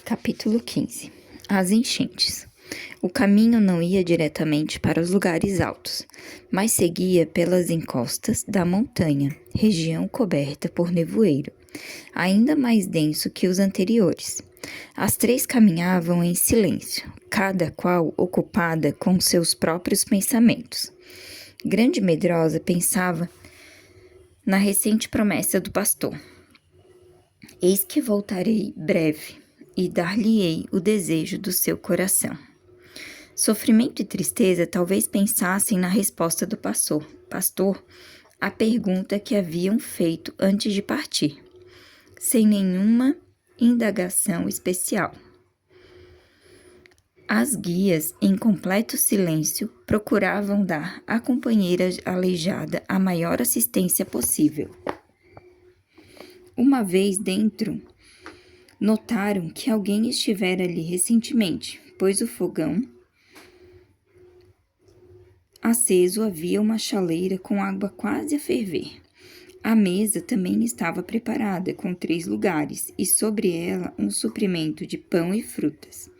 Capítulo 15. As enchentes. O caminho não ia diretamente para os lugares altos, mas seguia pelas encostas da montanha, região coberta por nevoeiro, ainda mais denso que os anteriores. As três caminhavam em silêncio, cada qual ocupada com seus próprios pensamentos. Grande Medrosa pensava na recente promessa do pastor. Eis que voltarei breve e dar-lhe-ei o desejo do seu coração. Sofrimento e tristeza talvez pensassem na resposta do pastor à pergunta que haviam feito antes de partir, sem nenhuma indagação especial. As guias, em completo silêncio, procuravam dar à companheira aleijada a maior assistência possível. Uma vez dentro, notaram que alguém estivera ali recentemente, pois o fogão aceso havia uma chaleira com água quase a ferver. A mesa também estava preparada com 3 lugares e sobre ela um suprimento de pão e frutas.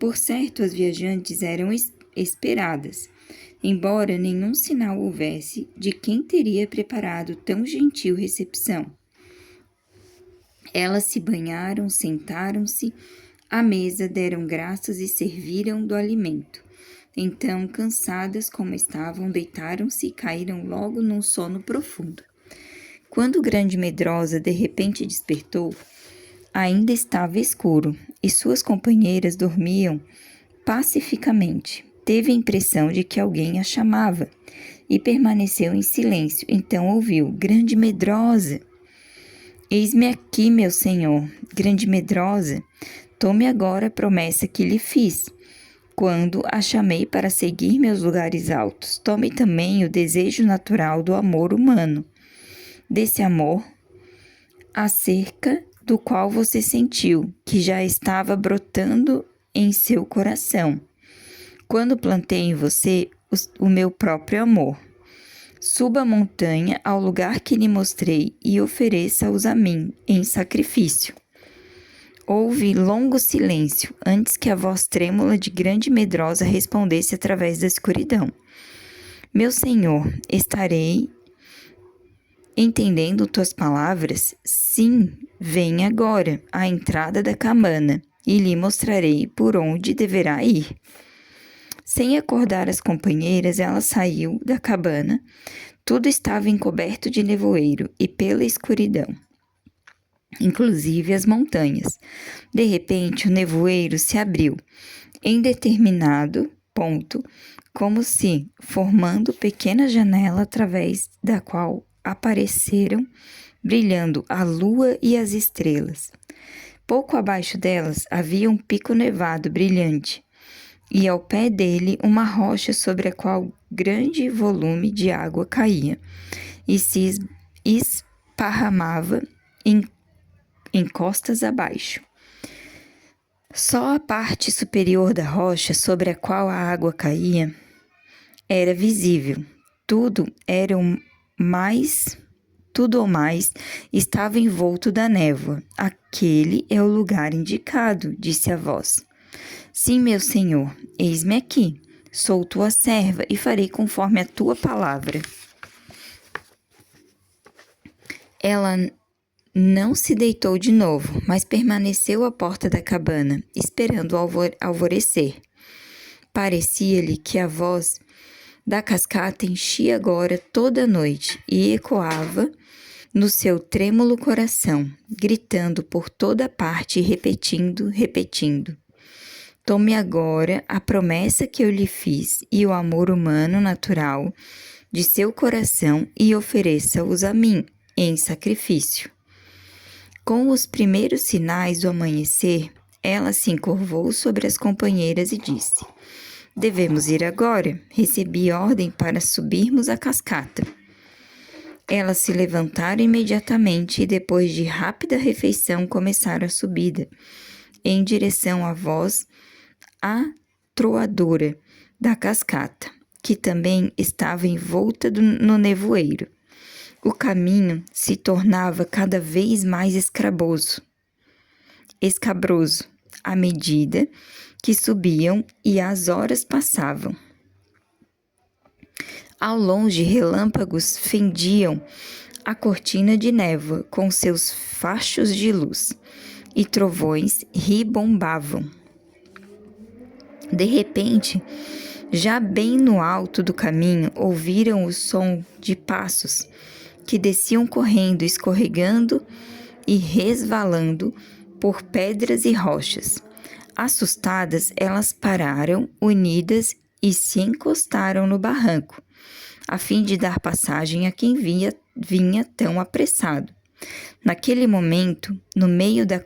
Por certo, as viajantes eram esperadas, embora nenhum sinal houvesse de quem teria preparado tão gentil recepção. Elas se banharam, sentaram-se à mesa, deram graças e serviram do alimento. Então, cansadas como estavam, deitaram-se e caíram logo num sono profundo. Quando Grande Medrosa de repente despertou, ainda estava escuro e suas companheiras dormiam pacificamente. Teve a impressão de que alguém a chamava e permaneceu em silêncio. Então ouviu: Grande Medrosa! Eis-me aqui, meu senhor. Grande Medrosa, tome agora a promessa que lhe fiz, quando a chamei para seguir meus lugares altos. Tome também o desejo natural do amor humano, desse amor acerca do qual você sentiu, que já estava brotando em seu coração, quando plantei em você o meu próprio amor. Suba a montanha ao lugar que lhe mostrei e ofereça-os a mim em sacrifício. Houve longo silêncio antes que a voz trêmula de Grande Medrosa respondesse através da escuridão: Meu senhor, estarei entendendo tuas palavras? Sim, venha agora à entrada da cabana e lhe mostrarei por onde deverá ir. Sem acordar as companheiras, ela saiu da cabana. Tudo estava encoberto de nevoeiro e pela escuridão, inclusive as montanhas. De repente, o nevoeiro se abriu em determinado ponto, como se formando pequena janela através da qual apareceram, brilhando a lua e as estrelas. Pouco abaixo delas havia um pico nevado brilhante, e ao pé dele uma rocha sobre a qual grande volume de água caía e se esparramava em costas abaixo. Só a parte superior da rocha sobre a qual a água caía era visível. Tudo ou mais estava envolto da névoa. Aquele é o lugar indicado, disse a voz. Sim, meu senhor, eis-me aqui. Sou tua serva e farei conforme a tua palavra. Ela não se deitou de novo, mas permaneceu à porta da cabana, esperando o alvorecer. Parecia-lhe que a voz da cascata enchia agora toda a noite e ecoava no seu trêmulo coração, gritando por toda parte e repetindo. Tome agora a promessa que eu lhe fiz e o amor humano natural de seu coração e ofereça-os a mim em sacrifício. Com os primeiros sinais do amanhecer, ela se encurvou sobre as companheiras e disse: Devemos ir agora. Recebi ordem para subirmos a cascata. Elas se levantaram imediatamente e, depois de rápida refeição, começaram a subida, em direção à voz atroadora da cascata, que também estava envolta no nevoeiro. O caminho se tornava cada vez mais escabroso. à medida que subiam e as horas passavam. Ao longe, relâmpagos fendiam a cortina de névoa com seus fachos de luz, e trovões ribombavam. De repente, já bem no alto do caminho, ouviram o som de passos que desciam correndo, escorregando e resvalando por pedras e rochas. Assustadas, elas pararam, unidas, e se encostaram no barranco, a fim de dar passagem a quem vinha tão apressado. Naquele momento, no meio da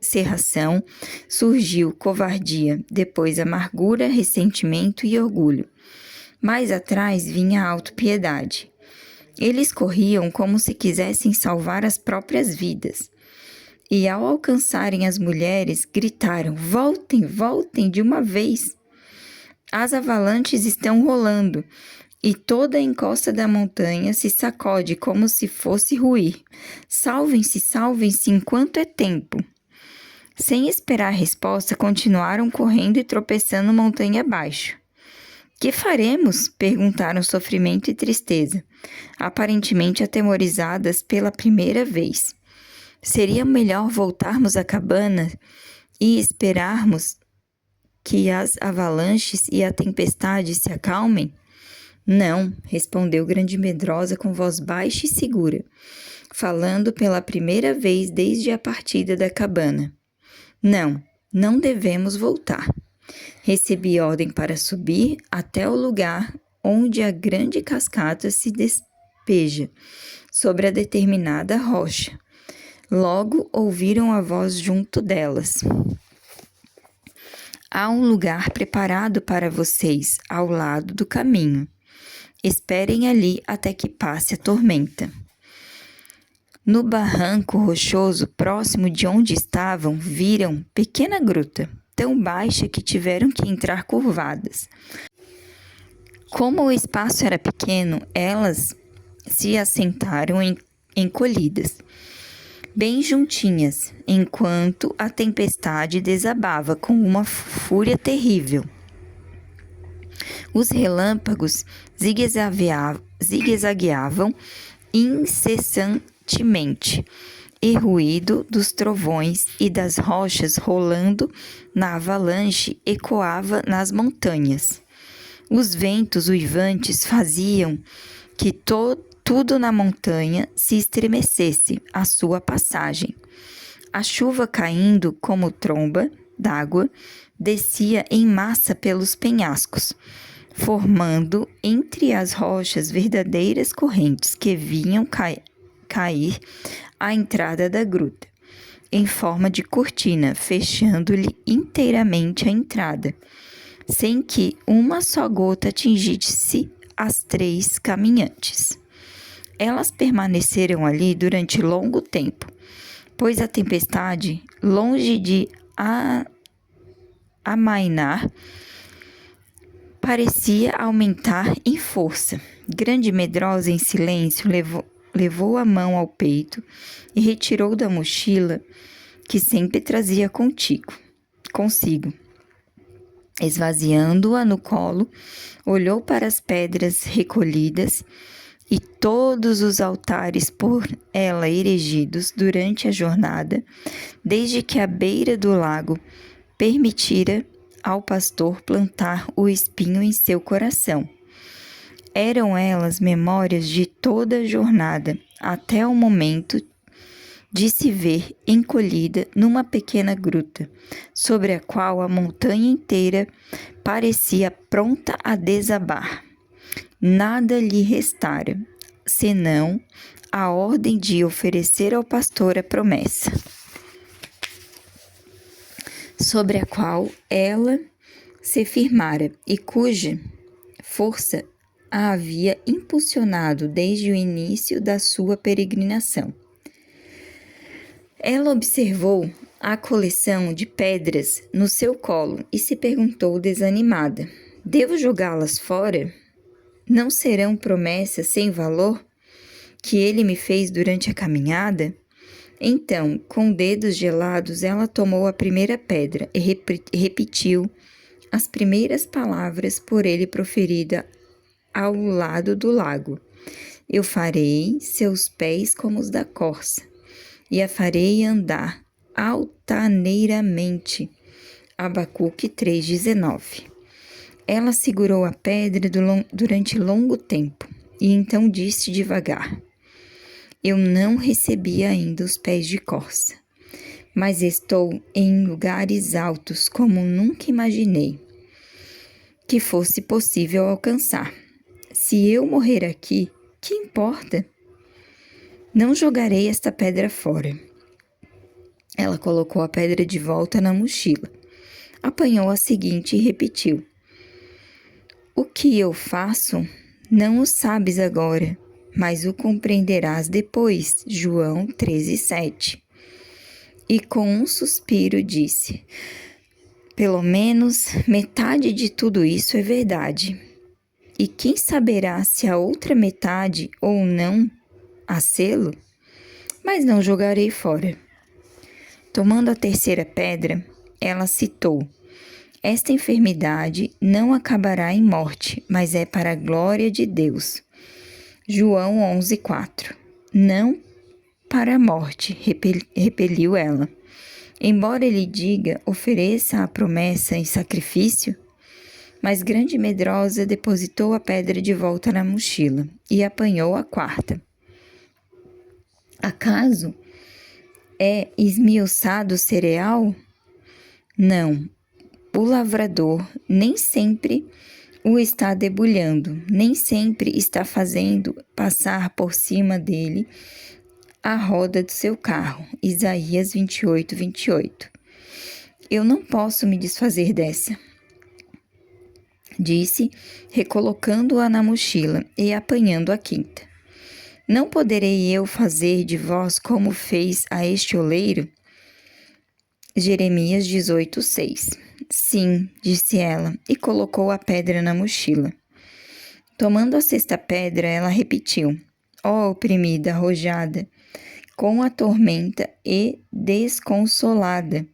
cerração, surgiu covardia, depois amargura, ressentimento e orgulho. Mais atrás vinha a autopiedade. Eles corriam como se quisessem salvar as próprias vidas. E ao alcançarem as mulheres, gritaram: "Voltem, voltem de uma vez! As avalanches estão rolando, e toda a encosta da montanha se sacode como se fosse ruir. Salvem-se, salvem-se enquanto é tempo." Sem esperar resposta, continuaram correndo e tropeçando montanha abaixo. "Que faremos?" perguntaram Sofrimento e Tristeza, aparentemente atemorizadas pela primeira vez. "Seria melhor voltarmos à cabana e esperarmos que as avalanches e a tempestade se acalmem?" "Não", respondeu Grande Medrosa com voz baixa e segura, falando pela primeira vez desde a partida da cabana. "Não, não devemos voltar. Recebi ordem para subir até o lugar onde a grande cascata se despeja sobre a determinada rocha. Logo ouviram a voz junto delas. Há um lugar preparado para vocês ao lado do caminho. Esperem ali até que passe a tormenta." No barranco rochoso próximo de onde estavam, viram pequena gruta, tão baixa que tiveram que entrar curvadas. Como o espaço era pequeno, elas se assentaram encolhidas, bem juntinhas, enquanto a tempestade desabava com uma fúria terrível. Os relâmpagos zigue-zagueavam incessantemente, e o ruído dos trovões e das rochas rolando na avalanche ecoava nas montanhas. Os ventos uivantes faziam que tudo na montanha se estremecesse à sua passagem. A chuva, caindo como tromba d'água, descia em massa pelos penhascos, formando entre as rochas verdadeiras correntes que vinham cair à entrada da gruta, em forma de cortina, fechando-lhe inteiramente a entrada, sem que uma só gota atingisse as 3 caminhantes. Elas permaneceram ali durante longo tempo, pois a tempestade, longe de amainar, parecia aumentar em força. Grande Medrosa, em silêncio, levou a mão ao peito e retirou da mochila que sempre trazia consigo. Esvaziando-a no colo, olhou para as pedras recolhidas e todos os altares por ela erigidos durante a jornada, desde que a beira do lago permitira ao pastor plantar o espinho em seu coração. Eram elas memórias de toda a jornada, até o momento de se ver encolhida numa pequena gruta, sobre a qual a montanha inteira parecia pronta a desabar. Nada lhe restara, senão a ordem de oferecer ao pastor a promessa, sobre a qual ela se firmara e cuja força a havia impulsionado desde o início da sua peregrinação. Ela observou a coleção de pedras no seu colo e se perguntou desanimada: "Devo jogá-las fora? Não serão promessas sem valor que ele me fez durante a caminhada?" Então, com dedos gelados, ela tomou a primeira pedra e repetiu as primeiras palavras por ele proferida ao lado do lago. Eu farei seus pés como os da corça, e a farei andar altaneiramente. Abacuque 3,19. Ela segurou a pedra durante longo tempo, e então disse devagar: Eu não recebi ainda os pés de corça, mas estou em lugares altos como nunca imaginei que fosse possível alcançar. Se eu morrer aqui, que importa? Não jogarei esta pedra fora. Ela colocou a pedra de volta na mochila, apanhou a seguinte e repetiu: O que eu faço, não o sabes agora, mas o compreenderás depois. João 13:7. E com um suspiro disse: Pelo menos metade de tudo isso é verdade. E quem saberá se a outra metade ou não há selo? Mas não jogarei fora. Tomando a terceira pedra, ela citou: Esta enfermidade não acabará em morte, mas é para a glória de Deus. João 11:4. Não para a morte, repeliu ela. Embora ele diga, ofereça a promessa em sacrifício, mas grande e medrosa depositou a pedra de volta na mochila e apanhou a quarta. Acaso é esmiuçado o cereal? Não. O lavrador nem sempre o está debulhando, nem sempre está fazendo passar por cima dele a roda do seu carro. Isaías 28:28. Eu não posso me desfazer dessa, disse, recolocando-a na mochila e apanhando a quinta. Não poderei eu fazer de vós como fez a este oleiro? Jeremias 18:6. Sim, disse ela, e colocou a pedra na mochila. Tomando a sexta pedra, ela repetiu: Ó oprimida, arrojada, com a tormenta e desconsolada,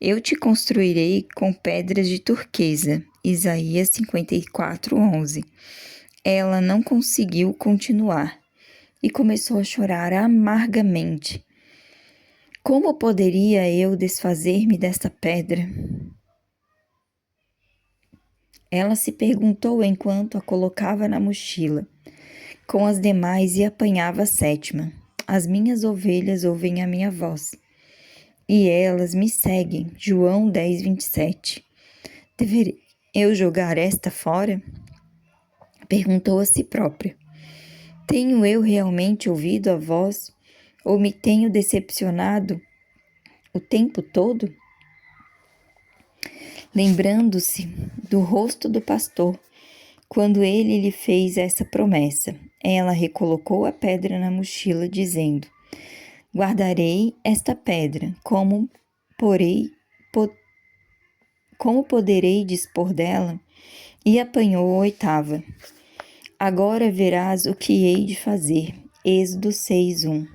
eu te construirei com pedras de turquesa. Isaías 54:11. Ela não conseguiu continuar e começou a chorar amargamente. Como poderia eu desfazer-me desta pedra? Ela se perguntou enquanto a colocava na mochila, com as demais e apanhava a sétima. As minhas ovelhas ouvem a minha voz, e elas me seguem. João 10:27. Deveria eu jogar esta fora? Perguntou a si própria. Tenho eu realmente ouvido a voz, ou me tenho decepcionado o tempo todo? Lembrando-se do rosto do pastor, quando ele lhe fez essa promessa, ela recolocou a pedra na mochila, dizendo: Guardarei esta pedra, como poderei dispor dela? E apanhou a oitava. Agora verás o que hei de fazer. Êxodo 6:1.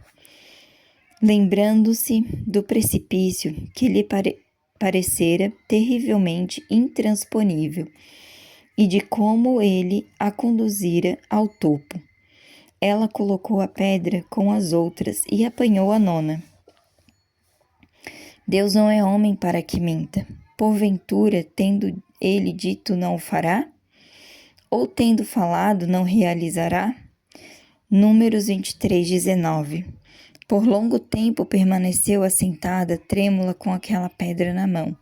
Lembrando-se do precipício que lhe parecera terrivelmente intransponível e de como ele a conduzira ao topo. Ela colocou a pedra com as outras e apanhou a nona. Deus não é homem para que minta. Porventura, tendo ele dito, não o fará? Ou tendo falado, não realizará? Números 23:19. Por longo tempo permaneceu assentada, trêmula, com aquela pedra na mão.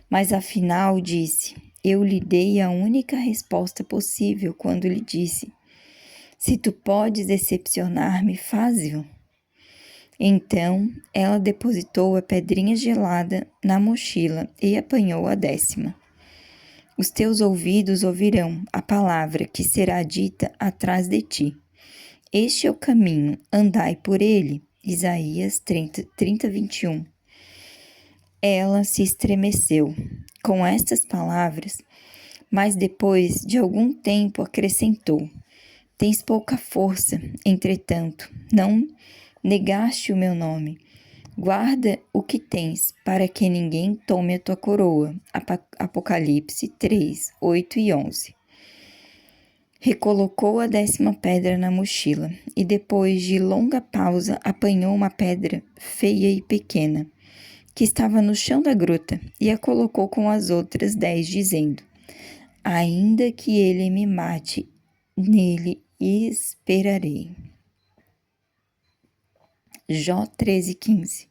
Mas afinal disse: Eu lhe dei a única resposta possível quando lhe disse: Se tu podes decepcionar-me, faze-o. Então ela depositou a pedrinha gelada na mochila e apanhou a 10ª. Os teus ouvidos ouvirão a palavra que será dita atrás de ti. Este é o caminho, andai por ele. Isaías 30:21. Ela se estremeceu com estas palavras, mas depois de algum tempo acrescentou: Tens pouca força, entretanto, não negaste o meu nome, Guarda o que tens, para que ninguém tome a tua coroa. Apocalipse 3, 8 e 11. Recolocou a 10ª pedra na mochila e, depois de longa pausa, apanhou uma pedra feia e pequena, que estava no chão da gruta, e a colocou com as outras 10, dizendo: ainda que ele me mate, nele esperarei. Jó 13:15.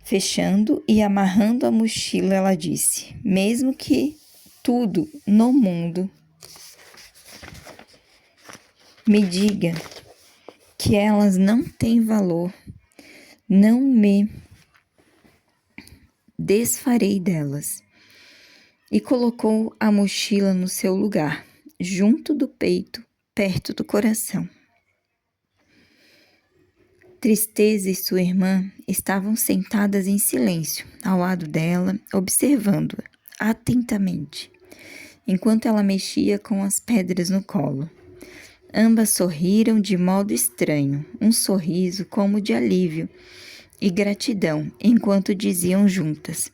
Fechando e amarrando a mochila, ela disse: mesmo que tudo no mundo me diga que elas não têm valor, não me desfarei delas. E colocou a mochila no seu lugar, junto do peito, perto do coração. Tristeza e sua irmã estavam sentadas em silêncio, ao lado dela, observando-a atentamente, enquanto ela mexia com as pedras no colo. Ambas sorriram de modo estranho, um sorriso como de alívio e gratidão, enquanto diziam juntas: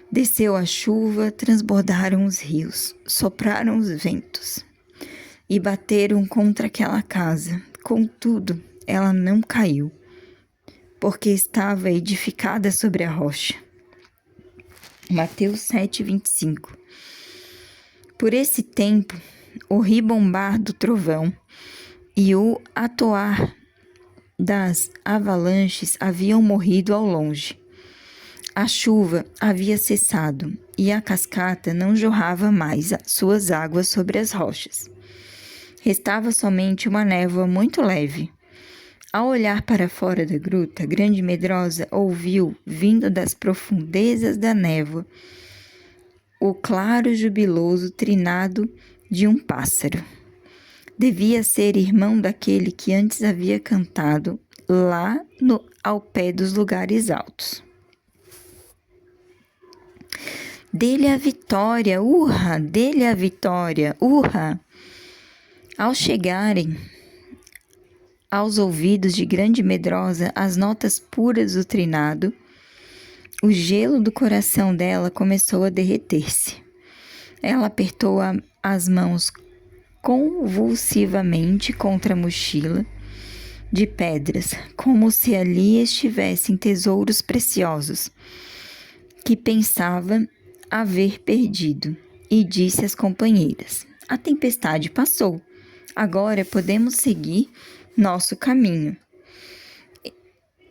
desceu a chuva, transbordaram os rios, sopraram os ventos e bateram contra aquela casa. Contudo, ela não caiu, porque estava edificada sobre a rocha. Mateus 7:25. Por esse tempo, o ribombar do trovão e o atoar das avalanches haviam morrido ao longe. A chuva havia cessado e a cascata não jorrava mais suas águas sobre as rochas. Restava somente uma névoa muito leve. Ao olhar para fora da gruta, Grande Medrosa ouviu, vindo das profundezas da névoa, o claro jubiloso trinado de um pássaro. Devia ser irmão daquele que antes havia cantado lá ao pé dos lugares altos. Dê-lhe a vitória, urra! Dê-lhe a vitória, urra! Ao chegarem aos ouvidos de Grande Medrosa as notas puras do trinado, o gelo do coração dela começou a derreter-se. Ela apertou as mãos convulsivamente contra a mochila de pedras, como se ali estivessem tesouros preciosos, que pensava haver perdido, e disse às companheiras: a tempestade passou, agora podemos seguir nosso caminho.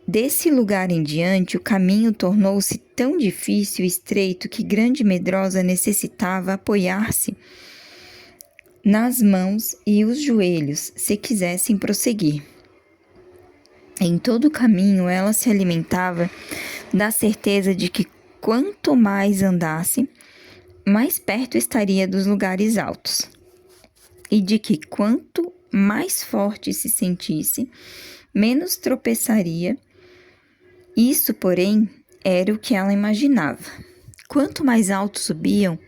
Desse lugar em diante, o caminho tornou-se tão difícil e estreito que Grande Medrosa necessitava apoiar-se nas mãos e os joelhos se quisessem prosseguir. Em todo o caminho, ela se alimentava da certeza de que quanto mais andasse, mais perto estaria dos lugares altos, e de que quanto mais forte se sentisse, menos tropeçaria. Isso, porém, era o que ela imaginava. Quanto mais alto subiam,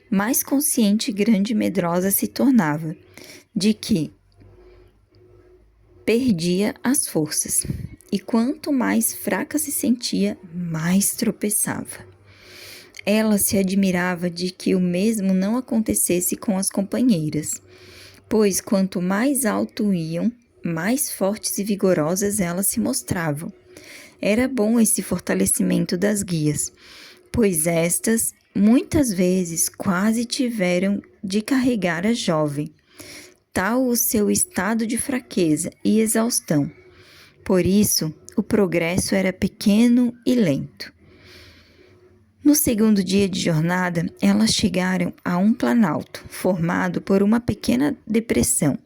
mais consciente Grande Medrosa se tornava de que perdia as forças, e quanto mais fraca se sentia, mais tropeçava. Ela se admirava de que o mesmo não acontecesse com as companheiras, pois quanto mais alto iam, mais fortes e vigorosas elas se mostravam. Era bom esse fortalecimento das guias, pois estas muitas vezes quase tiveram de carregar a jovem, tal o seu estado de fraqueza e exaustão. Por isso, o progresso era pequeno e lento. No segundo dia de jornada, elas chegaram a um planalto, formado por uma pequena depressão,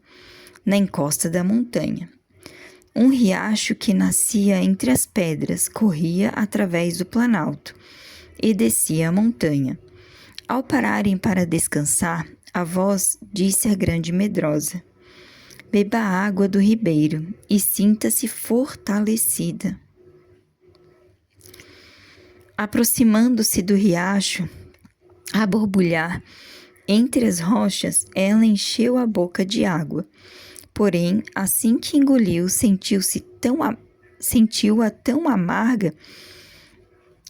na encosta da montanha. Um riacho que nascia entre as pedras corria através do planalto e descia a montanha. Ao pararem para descansar, a voz disse à Grande Medrosa: beba a água do ribeiro e sinta-se fortalecida. Aproximando-se do riacho, a borbulhar entre as rochas, ela encheu a boca de água, porém, assim que engoliu, sentiu-a tão amarga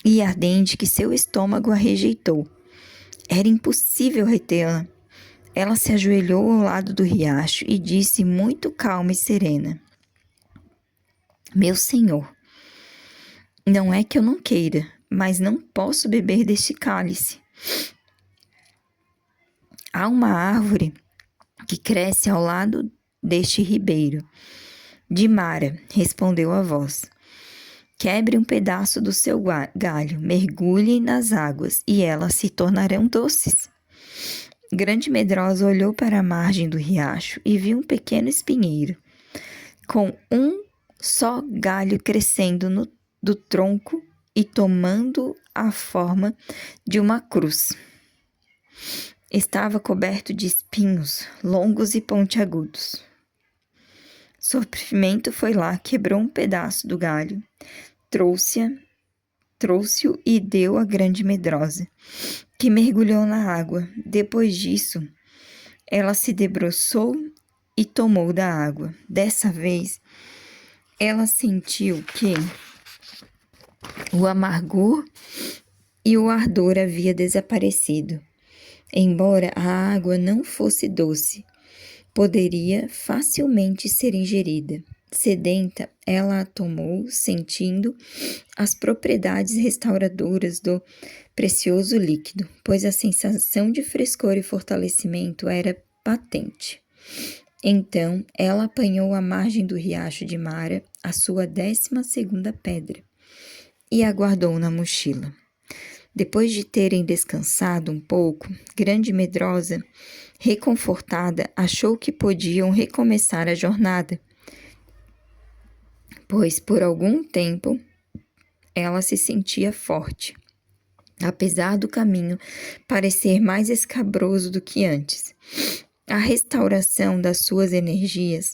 e ardente que seu estômago a rejeitou. Era impossível retê-la. Ela se ajoelhou ao lado do riacho e disse muito calma e serena: Meu senhor, não é que eu não queira, mas não posso beber deste cálice. Há uma árvore que cresce ao lado deste ribeiro. De Mara, respondeu a voz. Quebre um pedaço do seu galho, mergulhe nas águas e elas se tornarão doces. Grande Medrosa olhou para a margem do riacho e viu um pequeno espinheiro, com um só galho crescendo do tronco e tomando a forma de uma cruz. Estava coberto de espinhos longos e pontiagudos. Sofrimento foi lá, quebrou um pedaço do galho, trouxe-o e deu à Grande Medrosa, que mergulhou na água. Depois disso, ela se debruçou e tomou da água. Dessa vez, ela sentiu que o amargor e o ardor havia desaparecido. Embora a água não fosse doce, poderia facilmente ser ingerida. Sedenta, ela a tomou, sentindo as propriedades restauradoras do precioso líquido, pois a sensação de frescor e fortalecimento era patente. Então, ela apanhou à margem do riacho de Mara a sua 12ª pedra e a guardou na mochila. Depois de terem descansado um pouco, Grande Medrosa, reconfortada, achou que podiam recomeçar a jornada, pois por algum tempo ela se sentia forte, apesar do caminho parecer mais escabroso do que antes. A restauração das suas energias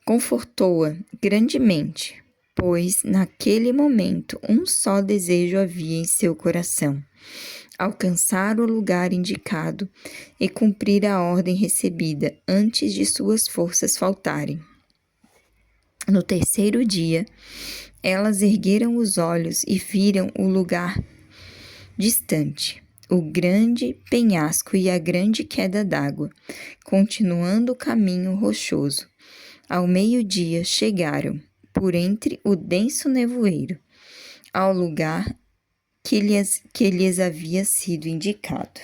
confortou-a grandemente, pois naquele momento um só desejo havia em seu coração: alcançar o lugar indicado e cumprir a ordem recebida antes de suas forças faltarem. No terceiro dia, elas ergueram os olhos e viram o lugar distante, o grande penhasco e a grande queda d'água, continuando o caminho rochoso. Ao meio-dia chegaram, por entre o denso nevoeiro, ao lugar que lhes havia sido indicado.